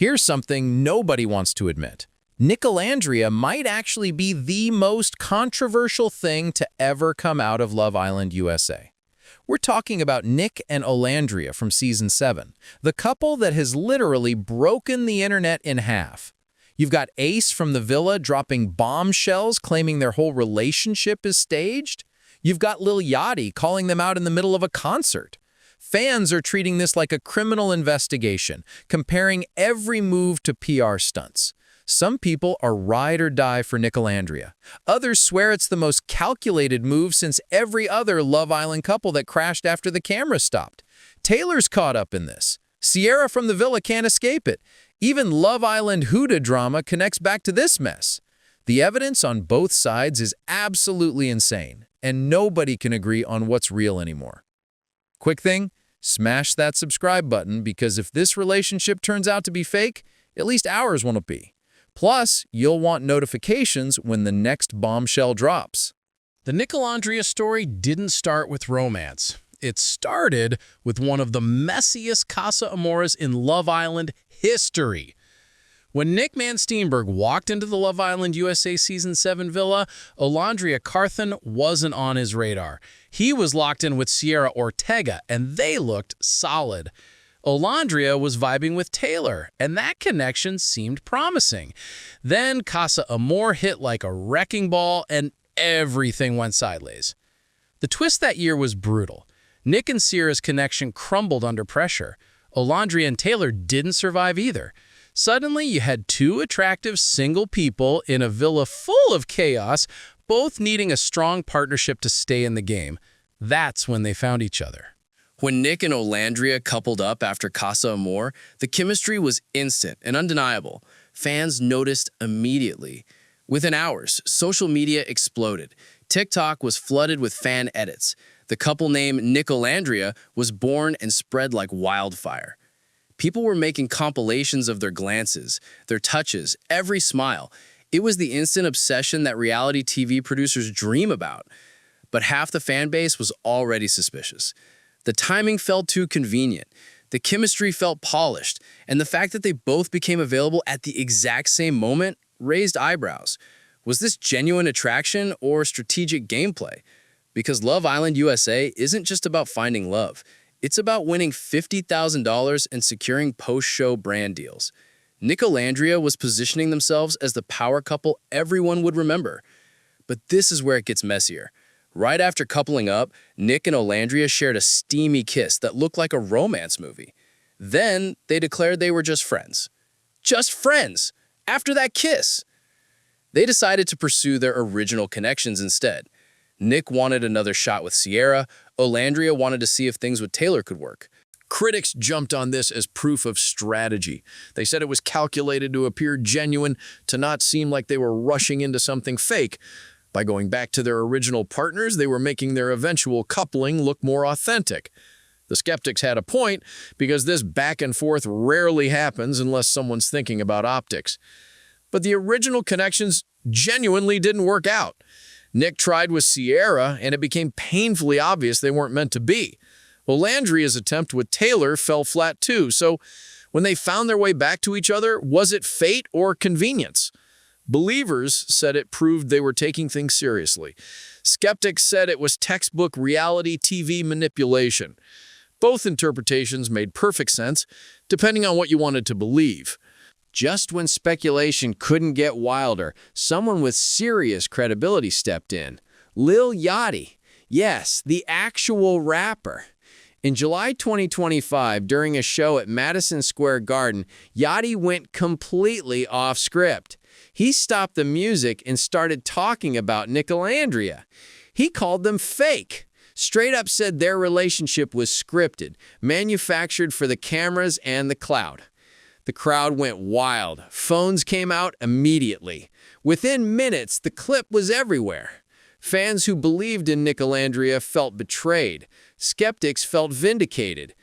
Here's something nobody wants to admit. Nicolandria might actually be the most controversial thing to ever come out of Love Island USA. We're talking about Nic and Olandria from Season 7, the couple that has literally broken the internet in half. You've got Ace from the villa dropping bombshells claiming their whole relationship is staged. You've got Lil Yachty calling them out in the middle of a concert. Fans are treating this like a criminal investigation, comparing every move to PR stunts. Some people are ride or die for Nicolandria. Others swear it's the most calculated move since every other Love Island couple that crashed after the camera stopped. Taylor's caught up in this. Cierra from the villa can't escape it. Even Love Island Huda drama connects back to this mess. The evidence on both sides is absolutely insane, and nobody can agree on what's real anymore. Quick thing, smash that subscribe button because if this relationship turns out to be fake, at least ours won't be. Plus, you'll want notifications when the next bombshell drops. The Nic Olandria story didn't start with romance. It started with one of the messiest Casa Amores in Love Island history. When Nic Vansteenbergh walked into the Love Island USA Season 7 villa, Olandria Carthen wasn't on his radar. He was locked in with Cierra Ortega, and they looked solid. Olandria was vibing with Taylor, and that connection seemed promising. Then Casa Amor hit like a wrecking ball, and everything went sideways. The twist that year was brutal. Nic and Cierra's connection crumbled under pressure. Olandria and Taylor didn't survive either. Suddenly, you had two attractive single people in a villa full of chaos, both needing a strong partnership to stay in the game. That's when they found each other. When Nic and Olandria coupled up after Casa Amor, the chemistry was instant and undeniable. Fans noticed immediately. Within hours, social media exploded. TikTok was flooded with fan edits. The couple name Nic Olandria was born and spread like wildfire. People were making compilations of their glances, their touches, every smile. It was the instant obsession that reality TV producers dream about. But half the fan base was already suspicious. The timing felt too convenient. The chemistry felt polished. And the fact that they both became available at the exact same moment raised eyebrows. Was this genuine attraction or strategic gameplay? Because Love Island USA isn't just about finding love. It's about winning $50,000 and securing post-show brand deals. Nic Olandria was positioning themselves as the power couple everyone would remember. But this is where it gets messier. Right after coupling up, Nic and Olandria shared a steamy kiss that looked like a romance movie. Then they declared they were just friends. Just friends! After that kiss! They decided to pursue their original connections instead. Nic wanted another shot with Cierra. Olandria wanted to see if things with Taylor could work. Critics jumped on this as proof of strategy. They said it was calculated to appear genuine, to not seem like they were rushing into something fake. By going back to their original partners, they were making their eventual coupling look more authentic. The skeptics had a point, because this back and forth rarely happens unless someone's thinking about optics. But the original connections genuinely didn't work out. Nic tried with Cierra, and it became painfully obvious they weren't meant to be. Olandria's attempt with Taylor fell flat too, so when they found their way back to each other, was it fate or convenience? Believers said it proved they were taking things seriously. Skeptics said it was textbook reality TV manipulation. Both interpretations made perfect sense, depending on what you wanted to believe. Just when speculation couldn't get wilder, someone with serious credibility stepped in. Lil Yachty. Yes, the actual rapper. In July 2025, during a show at Madison Square Garden, Yachty went completely off script. He stopped the music and started talking about Nic Olandria. He called them fake. Straight up said their relationship was scripted, manufactured for the cameras and the cloud. The crowd went wild. Phones came out immediately. Within minutes, the clip was everywhere. Fans who believed in Nic Olandria felt betrayed. Skeptics felt vindicated.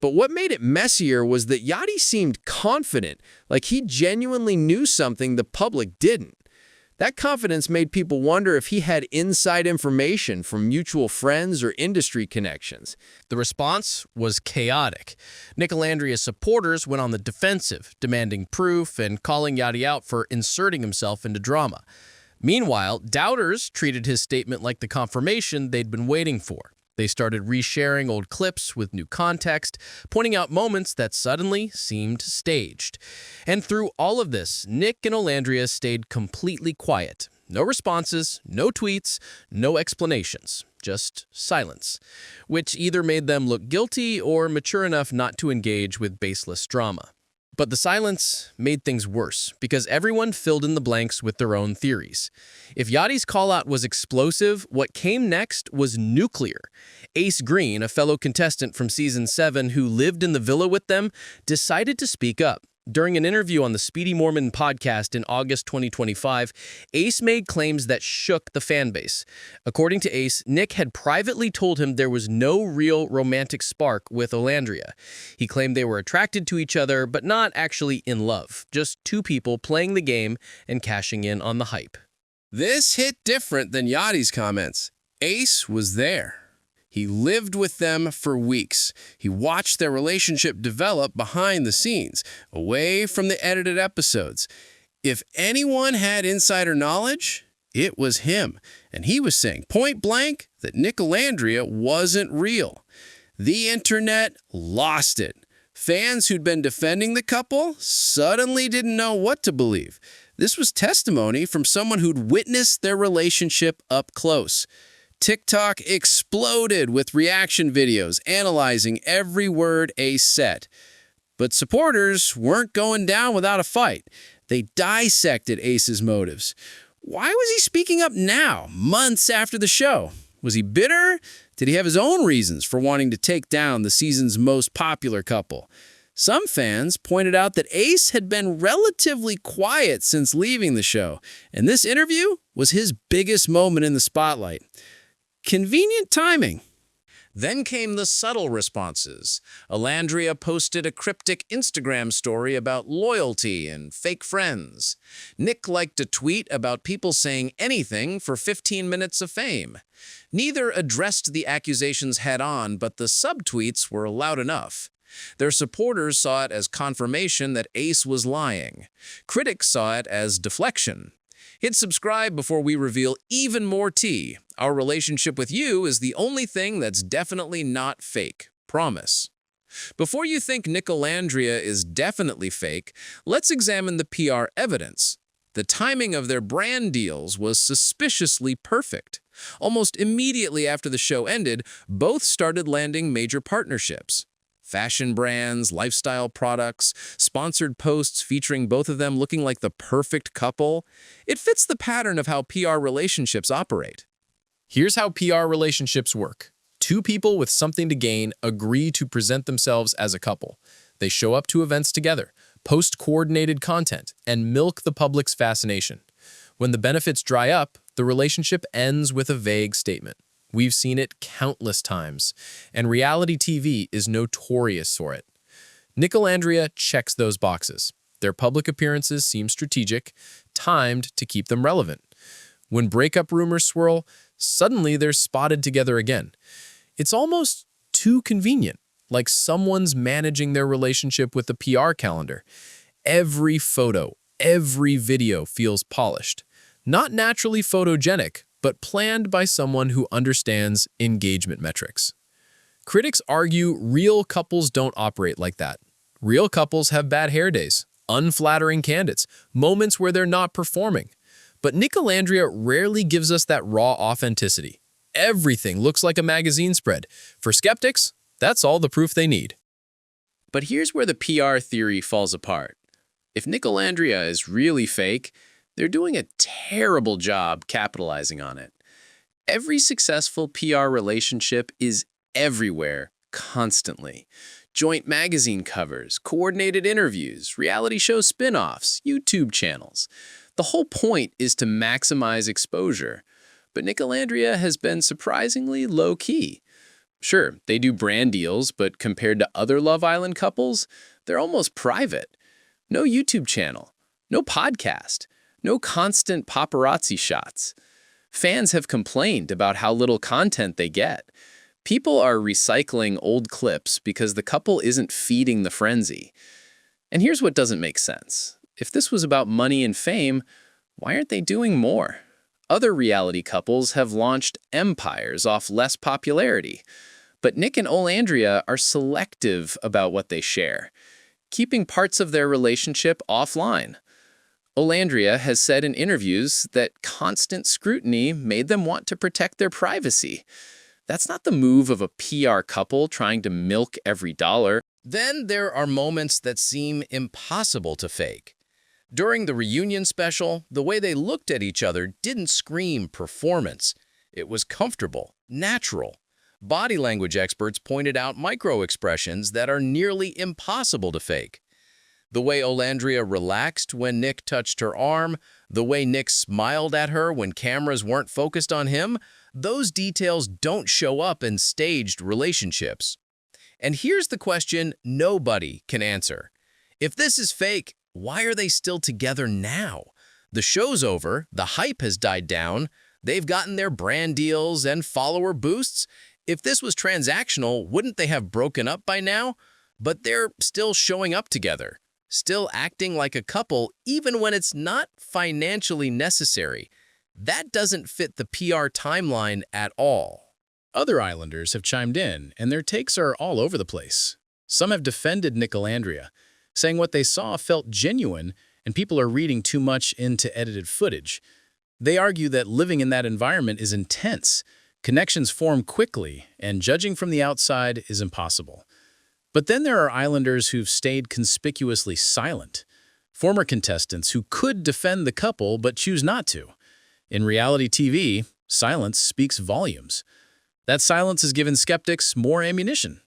But what made it messier was that Yachty seemed confident, like he genuinely knew something the public didn't. That confidence made people wonder if he had inside information from mutual friends or industry connections. The response was chaotic. Nic Olandria's supporters went on the defensive, demanding proof and calling Yachty out for inserting himself into drama. Meanwhile, doubters treated his statement like the confirmation they'd been waiting for. They started resharing old clips with new context, pointing out moments that suddenly seemed staged. And through all of this, Nic and Olandria stayed completely quiet. No responses, no tweets, no explanations, just silence, which either made them look guilty or mature enough not to engage with baseless drama. But the silence made things worse because everyone filled in the blanks with their own theories. If Yachty's call-out was explosive, what came next was nuclear. Ace Green, a fellow contestant from Season 7 who lived in the villa with them, decided to speak up. During an interview on the Speedy Mormon podcast in August 2025, Ace made claims that shook the fanbase. According to Ace, Nic had privately told him there was no real romantic spark with Olandria. He claimed they were attracted to each other, but not actually in love, just two people playing the game and cashing in on the hype. This hit different than Yachty's comments. Ace was there. He lived with them for weeks. He watched their relationship develop behind the scenes, away from the edited episodes. If anyone had insider knowledge, it was him. And he was saying point blank that Nic Olandria wasn't real. The internet lost it. Fans who'd been defending the couple suddenly didn't know what to believe. This was testimony from someone who'd witnessed their relationship up close. TikTok exploded with reaction videos analyzing every word Ace said. But supporters weren't going down without a fight. They dissected Ace's motives. Why was he speaking up now, months after the show? Was he bitter? Did he have his own reasons for wanting to take down the season's most popular couple? Some fans pointed out that Ace had been relatively quiet since leaving the show, and this interview was his biggest moment in the spotlight. Convenient timing. Then came the subtle responses. Olandria posted a cryptic Instagram story about loyalty and fake friends. Nic liked a tweet about people saying anything for 15 minutes of fame. Neither addressed the accusations head-on, but the subtweets were loud enough. Their supporters saw it as confirmation that Ace was lying. Critics saw it as deflection. Hit subscribe before we reveal even more tea. Our relationship with you is the only thing that's definitely not fake. Promise. Before you think Nic Olandria is definitely fake, let's examine the PR evidence. The timing of their brand deals was suspiciously perfect. Almost immediately after the show ended, both started landing major partnerships. Fashion brands, lifestyle products, sponsored posts featuring both of them looking like the perfect couple. It fits the pattern of how PR relationships operate. Here's how PR relationships work. Two people with something to gain agree to present themselves as a couple. They show up to events together, post coordinated content, and milk the public's fascination. When the benefits dry up, the relationship ends with a vague statement. We've seen it countless times, and reality TV is notorious for it. Nic Olandria checks those boxes. Their public appearances seem strategic, timed to keep them relevant. When breakup rumors swirl, suddenly they're spotted together again. It's almost too convenient, like someone's managing their relationship with a PR calendar. Every photo, every video feels polished. Not naturally photogenic, but planned by someone who understands engagement metrics. Critics argue real couples don't operate like that. Real couples have bad hair days, unflattering candidates, moments where they're not performing. But Nic Olandria rarely gives us that raw authenticity. Everything looks like a magazine spread. For skeptics, that's all the proof they need. But here's where the PR theory falls apart. If Nic Olandria is really fake, they're doing a terrible job capitalizing on it. Every successful PR relationship is everywhere, constantly. Joint magazine covers, coordinated interviews, reality show spin-offs, YouTube channels. The whole point is to maximize exposure. But Nic Olandria has been surprisingly low-key. Sure, they do brand deals, but compared to other Love Island couples, they're almost private. No YouTube channel, no podcast, No constant paparazzi shots. Fans have complained about how little content they get. People are recycling old clips because the couple isn't feeding the frenzy. And here's what doesn't make sense. If this was about money and fame, why aren't they doing more? Other reality couples have launched empires off less popularity. But Nic and Olandria are selective about what they share, keeping parts of their relationship offline. Olandria has said in interviews that constant scrutiny made them want to protect their privacy. That's not the move of a PR couple trying to milk every dollar. Then there are moments that seem impossible to fake. During the reunion special, the way they looked at each other didn't scream performance. It was comfortable, natural. Body language experts pointed out micro-expressions that are nearly impossible to fake. The way Olandria relaxed when Nic touched her arm, the way Nic smiled at her when cameras weren't focused on him, those details don't show up in staged relationships. And here's the question nobody can answer. If this is fake, why are they still together now? The show's over, the hype has died down, they've gotten their brand deals and follower boosts. If this was transactional, wouldn't they have broken up by now? But they're still showing up together, still acting like a couple even when it's not financially necessary. That doesn't fit the PR timeline at all. Other Islanders have chimed in, and their takes are all over the place. Some have defended Nic Olandria, saying what they saw felt genuine and people are reading too much into edited footage. They argue that living in that environment is intense, connections form quickly, and judging from the outside is impossible. But then there are Islanders who've stayed conspicuously silent, former contestants who could defend the couple but choose not to. In reality TV, silence speaks volumes. That silence has given skeptics more ammunition.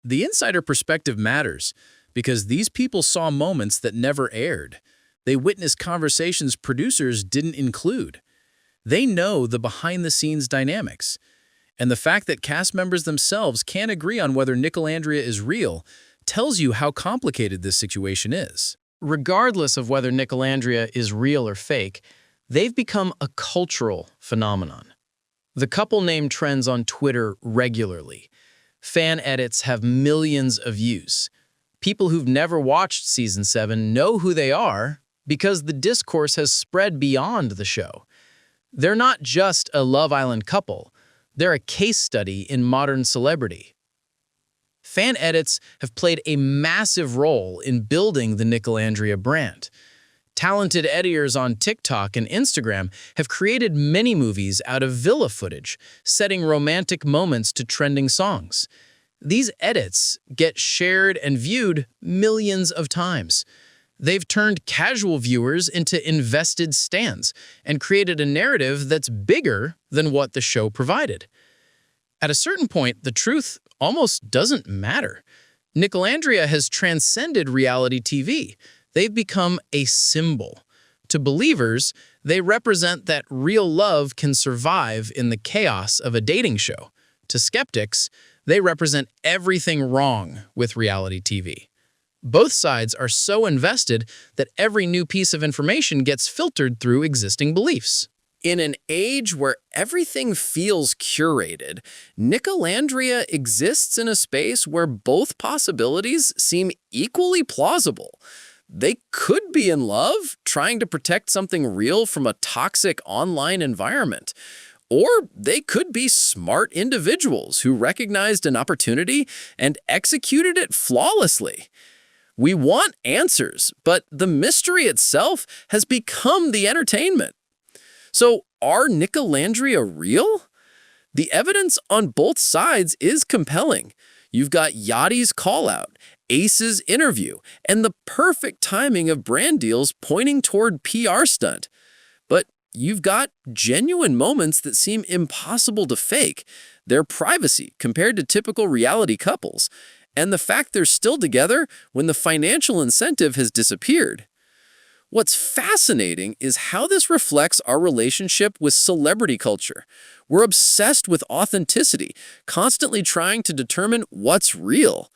The insider perspective matters because these people saw moments that never aired. They witnessed conversations producers didn't include. They know the behind-the-scenes dynamics. And the fact that cast members themselves can't agree on whether Nic Olandria is real tells you how complicated this situation is. Regardless of whether Nic Olandria is real or fake, they've become a cultural phenomenon. The couple name trends on Twitter regularly. Fan edits have millions of views. People who've never watched Season 7 know who they are because the discourse has spread beyond the show. They're not just a Love Island couple. They're a case study in modern celebrity. Fan edits have played a massive role in building the Nic Olandria brand. Talented editors on TikTok and Instagram have created many movies out of villa footage, setting romantic moments to trending songs. These edits get shared and viewed millions of times. They've turned casual viewers into invested stans and created a narrative that's bigger than what the show provided. At a certain point, the truth almost doesn't matter. Nic Olandria has transcended reality TV. They've become a symbol. To believers, they represent that real love can survive in the chaos of a dating show. To skeptics, they represent everything wrong with reality TV. Both sides are so invested that every new piece of information gets filtered through existing beliefs. In an age where everything feels curated, Nic Olandria exists in a space where both possibilities seem equally plausible. They could be in love, trying to protect something real from a toxic online environment. Or they could be smart individuals who recognized an opportunity and executed it flawlessly. We want answers, but the mystery itself has become the entertainment. So, are Nic Olandria real? The evidence on both sides is compelling. You've got Yachty's call-out, Ace's interview, and the perfect timing of brand deals pointing toward PR stunt. But you've got genuine moments that seem impossible to fake, their privacy compared to typical reality couples, and the fact they're still together when the financial incentive has disappeared. What's fascinating is how this reflects our relationship with celebrity culture. We're obsessed with authenticity, constantly trying to determine what's real.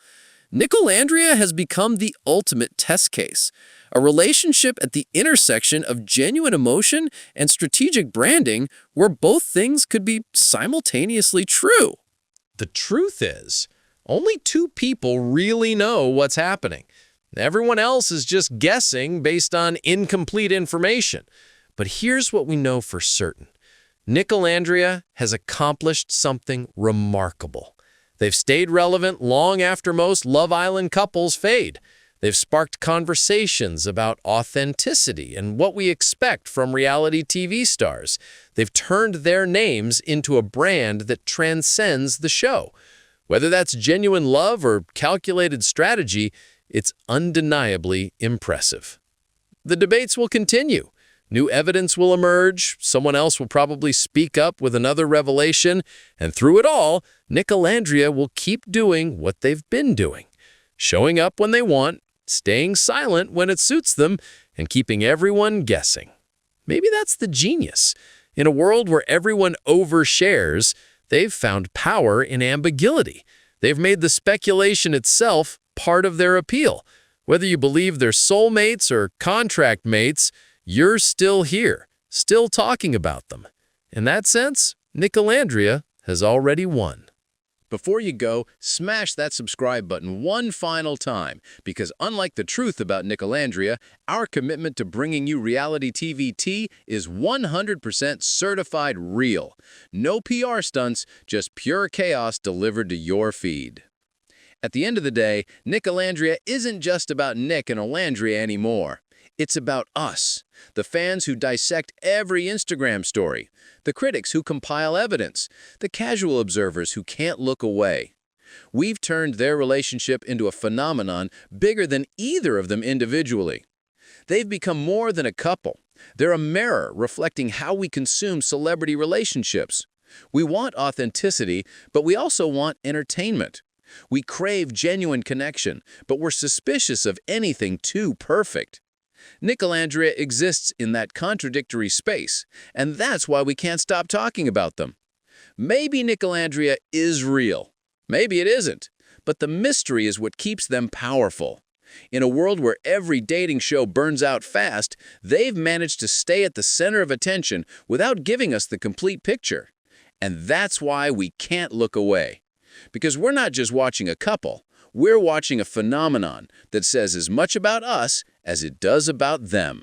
Nic Olandria has become the ultimate test case, a relationship at the intersection of genuine emotion and strategic branding where both things could be simultaneously true. The truth is, only two people really know what's happening. Everyone else is just guessing based on incomplete information. But here's what we know for certain. Nic Olandria has accomplished something remarkable. They've stayed relevant long after most Love Island couples fade. They've sparked conversations about authenticity and what we expect from reality TV stars. They've turned their names into a brand that transcends the show. Whether that's genuine love or calculated strategy, it's undeniably impressive. The debates will continue. New evidence will emerge, someone else will probably speak up with another revelation, and through it all, Nic Olandria will keep doing what they've been doing. Showing up when they want, staying silent when it suits them, and keeping everyone guessing. Maybe that's the genius. In a world where everyone overshares, they've found power in ambiguity. They've made the speculation itself part of their appeal. Whether you believe they're soulmates or contract mates, you're still here, still talking about them. In that sense, Nic Olandria has already won. Before you go, smash that subscribe button one final time, because unlike the truth about Nic Olandria, our commitment to bringing you reality TV tea is 100% certified real. No PR stunts, just pure chaos delivered to your feed. At the end of the day, Nic Olandria isn't just about Nic and Olandria anymore. It's about us, the fans who dissect every Instagram story, the critics who compile evidence, the casual observers who can't look away. We've turned their relationship into a phenomenon bigger than either of them individually. They've become more than a couple. They're a mirror reflecting how we consume celebrity relationships. We want authenticity, but we also want entertainment. We crave genuine connection, but we're suspicious of anything too perfect. Nic Olandria exists in that contradictory space, and that's why we can't stop talking about them. Maybe Nic Olandria is real. Maybe it isn't. But the mystery is what keeps them powerful. In a world where every dating show burns out fast, they've managed to stay at the center of attention without giving us the complete picture. And that's why we can't look away. Because we're not just watching a couple. We're watching a phenomenon that says as much about us as it does about them.